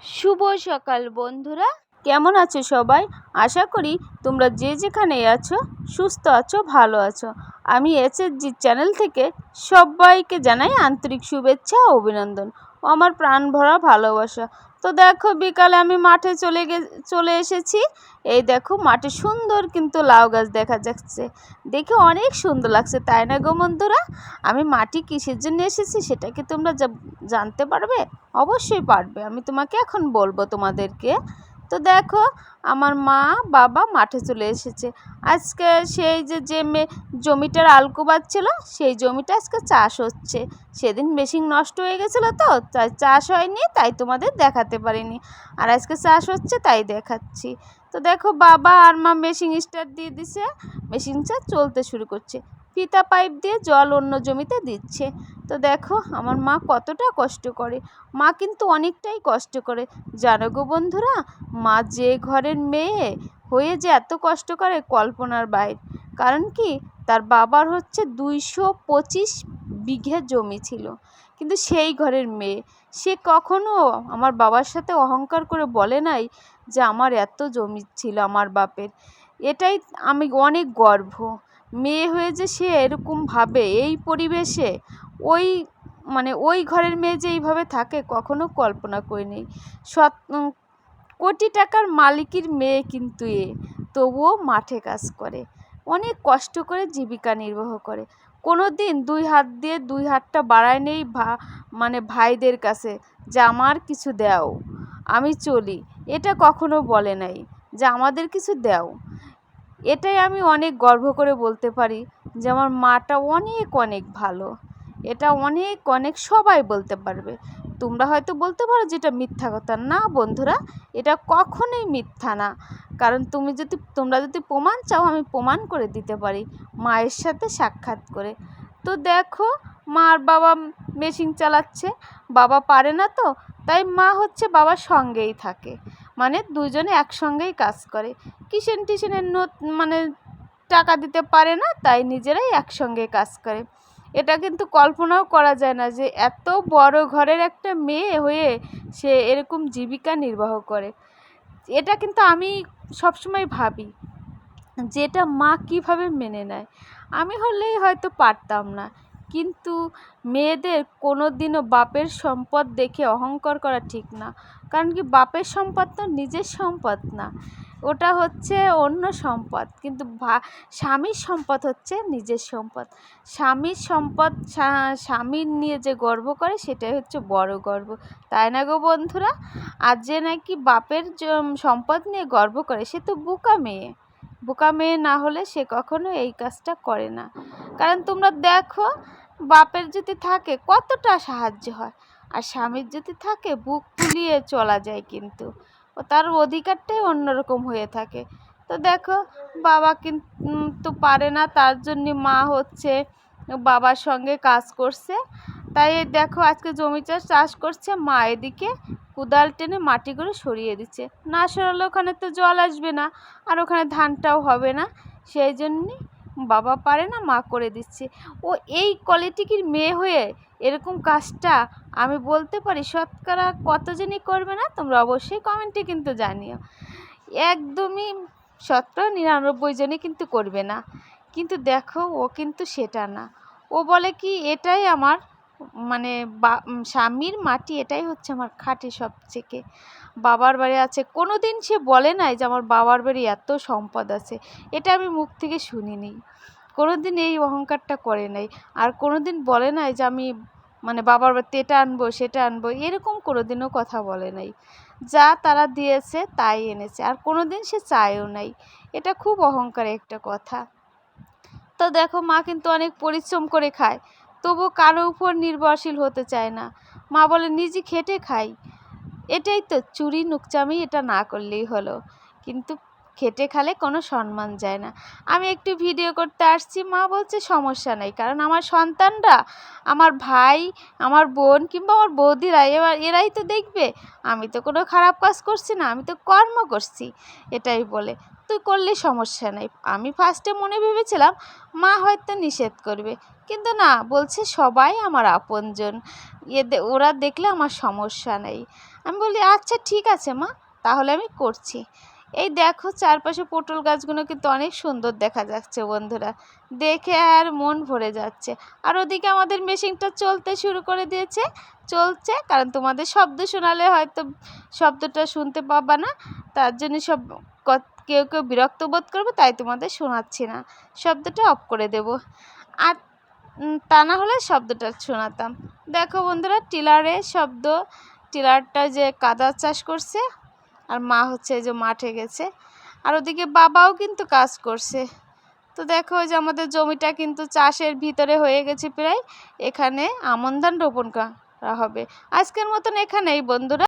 শুভ সকাল বন্ধুরা, কেমন আছো সবাই? আশা করি তোমরা যে যেখানে আছো সুস্থ আছো, ভালো আছো। আমি SSG চ্যানেল থেকে সবাইকে জানাই আন্তরিক শুভেচ্ছা ও অভিনন্দন ও আমার প্রাণ ভরা ভালোবাসা। তো দেখো, বিকালে আমি মাঠে চলে এসেছি। এই দেখো, মাঠে সুন্দর কিন্তু লাউ গাছ দেখা যাচ্ছে, দেখে অনেক সুন্দর লাগছে, তাই না গো বন্ধুরা? আমি মাটি কিসের জন্য এসেছি সেটা কি তোমরা জানতে পারবে? অবশ্যই পারবে, আমি তোমাকে এখন বলবো তোমাদেরকে। তো দেখো, আমার মা বাবা মাঠে চলে এসেছে। আজকে সেই যে জমিটার আলকুবাদ ছিল, সেই জমিটা আজকে চাষ হচ্ছে। সেদিন মেশিন নষ্ট হয়ে গেছিলো, তো তাই চাষ হয়নি, তাই তোমাদের দেখাতে পারিনি। আর আজকে চাষ হচ্ছে তাই দেখাচ্ছি। তো দেখো, বাবা আর মা মেশিন স্টার্ট দিয়ে দিছে, মেশিনটা চলতে শুরু করছে। ফিতা পাইপ দিয়ে জল অন্য জমিতে দিচ্ছে। তো দেখো আমার মা কতটা কষ্ট করে। মা কিন্তু অনেকটাই কষ্ট করে, জানো গো বন্ধুরা। মা যে ঘরের মেয়ে হয়ে যে এত কষ্ট করে কল্পনার বাইরে। কারণ কি, তার বাবার হচ্ছে 225 বিঘে জমি ছিল, কিন্তু সেই ঘরের মেয়ে। সে কখনো আমার বাবার সাথে অহংকার করে বলে নাই যে আমার এত জমি ছিল আমার বাপের। এটাই আমি অনেক গর্ব। মেয়ে হয়ে যে সে এরকম ভাবে এই পরিবেশে, ওই ওই ঘরের মেয়ে যে এইভাবে থাকে কখনো কল্পনা করিনি। কোটি টাকার মালিকের মেয়ে কিন্তু তবুও মাঠে কাজ করে, অনেক কষ্ট করে জীবিকা নির্বাহ করে। কোনো দিন দুই হাত দিয়ে দুই হাতটা বাড়ায় নেই ভাইদের কাছে যে আমার কিছু দাও, আমি চলি। এটা কখনো বলে নাই যে আমাদের কিছু দাও। এটাই আমি অনেক গর্ব করে বলতে পারি যে আমার মাটা অনেক অনেক ভালো। এটা অনেক অনেক সবাই বলতে পারবে। তোমরা হয়তো বলতে পারো যেটা মিথ্যা কথা। না বন্ধুরা, এটা কখনোই মিথ্যা না। কারণ তোমরা যদি প্রমাণ চাও, আমি প্রমাণ করে দিতে পারি মায়ের সাথে সাক্ষাৎ করে। তো দেখো, মা আর বাবা মেশিন চালাচ্ছে। বাবা পারে না, তো তাই মা হচ্ছে বাবার সঙ্গেই থাকে, দুজনে একসঙ্গেই কাজ করে। টিশনের টাকা দিতে পারে না, তাই নিজেরাই একসঙ্গে কাজ করে। এটা কিন্তু কল্পনাও করা যায় না যে এত বড় ঘরের একটা মেয়ে হয়ে সে এরকম জীবিকা নির্বাহ করে। এটা কিন্তু আমি সবসময় ভাবি যে এটা মা কীভাবে মেনে নেয়। আমি হলেই হয়তো পারতাম না। কিন্তু মেয়েদের কোনো দিনও বাপের সম্পদ দেখে অহংকার করা ঠিক না। কারণ কি, বাপের সম্পদ তো নিজের সম্পদ না, ওটা হচ্ছে অন্য সম্পদ। কিন্তু স্বামীর সম্পদ হচ্ছে নিজের সম্পদ। স্বামীর সম্পদ স্বামীর নিয়ে যে গর্ব করে, সেটাই হচ্ছে বড় গর্ব, তাই না গো বন্ধুরা? আর যে নাকি বাপের সম্পদ নিয়ে গর্ব করে, সে তো বোকা মেয়ে। বোকা মেয়ে না হলে সে কখনো এই কাজটা করে না। কারণ তোমরা দেখো, বাপের যদি থাকে কতটা সাহায্য হয়, আর স্বামীর যদি থাকে বুক ফুলিয়ে চলা যায়, কিন্তু ও তার অধিকারটাই অন্যরকম হয়ে থাকে। তো দেখো, বাবা কিন্তু পারে না, তার জন্য মা হচ্ছে বাবার সঙ্গে কাজ করছে। তাই দেখো, আজকে জমিটা চাষ করছে, মা এদিকে কোদাল টেনে মাটিগুলো সরিয়ে দিচ্ছে। না সরালে ওখানে তো জল আসবে না, আর ওখানে ধানটাও হবে না। সেই জন্যে বাবা পারে না, মা করে দিচ্ছে। ও এই কোয়ালিটির মেয়ে হয়ে এরকম কাজটা আমি বলতে পারি শতকরা কতজনই করবে না, তোমরা অবশ্যই কমেন্টে কিন্তু জানিও। একদমই 99 জনই কিন্তু করবে না। কিন্তু দেখো, ও কিন্তু সেটা না। ও বলে কি, এটাই আমার স্বামীর মাটি, এটাই হচ্ছে আমার খাঁটি সবথেকে। বাবার বাড়ি আছে, কোনো দিন সে বলে নাই যে আমার বাবার বাড়ি এত সম্পদ আছে। এটা আমি মুখ থেকে শুনিনি। কোনো দিন এই অহংকারটা করে নাই। আর কোনো দিন বলে নাই যে আমি বাবার বাড়িতে এটা আনবো সেটা আনবো, এরকম কোনো দিনও কথা বলে নাই। যা তারা দিয়েছে তাই এনেছে, আর কোনো দিন সে চায়ও নাই। এটা খুব অহংকারের একটা কথা। তো দেখো, মা কিন্তু অনেক পরিশ্রম করে খায়, তবু কারো উপর নির্ভরশীল হতে চায় না। মা বলে নিজে খেটে খাই। এটাই তো চুরি নুকচামি, এটা না করলেই হলো। কিন্তু খেটে খালে কোনো সম্মান যায় না। আমি একটু ভিডিও করতে আসছি, মা বলছে সমস্যা নেই, কারণ আমার সন্তানরা, আমার ভাই, আমার বোন কিংবা আমার বৌদিরা এরাই তো দেখবে। আমি তো কোনো খারাপ কাজ করছি না, আমি তো কর্ম করছি, এটাই বলে। তুই করলে সমস্যা নেই। আমি ফার্স্টে মনে ভেবেছিলাম মা হয়তো নিষেধ করবে, কিন্তু না, বলছে সবাই আমার আপনজন, ওরা দেখলে আমার সমস্যা নেই। আমি বলি আচ্ছা ঠিক আছে মা, তাহলে আমি করছি। এই দেখো চারপাশে পটল গাছগুলো কিন্তু অনেক সুন্দর দেখা যাচ্ছে বন্ধুরা, দেখে আর মন ভরে যাচ্ছে। আর ওদিকে আমাদের মেশিনটা চলতে শুরু করে দিয়েছে, চলছে, কারণ তোমাদের শব্দ শোনালে হয়তো শব্দটা শুনতে পাবা না, তার জন্য কেউ কেউ বিরক্ত বোধ করবে, তাই তোমাদের শোনাচ্ছি না, শব্দটা অফ করে দেব। আর তা না হলে শব্দটা শোনাতাম। দেখো বন্ধুরা টিলারের শব্দ, টিলারটা যে কাদা চাষ করছে, আর মা হচ্ছে যে মাঠে গেছে, আর ওদিকে বাবাও কিন্তু কাজ করছে। তো দেখো যে আমাদের জমিটা কিন্তু চাষের ভিতরে হয়ে গেছে প্রায়, এখানে আমন ধান রোপণ করা হবে। আজকের মতন এখানেই বন্ধুরা।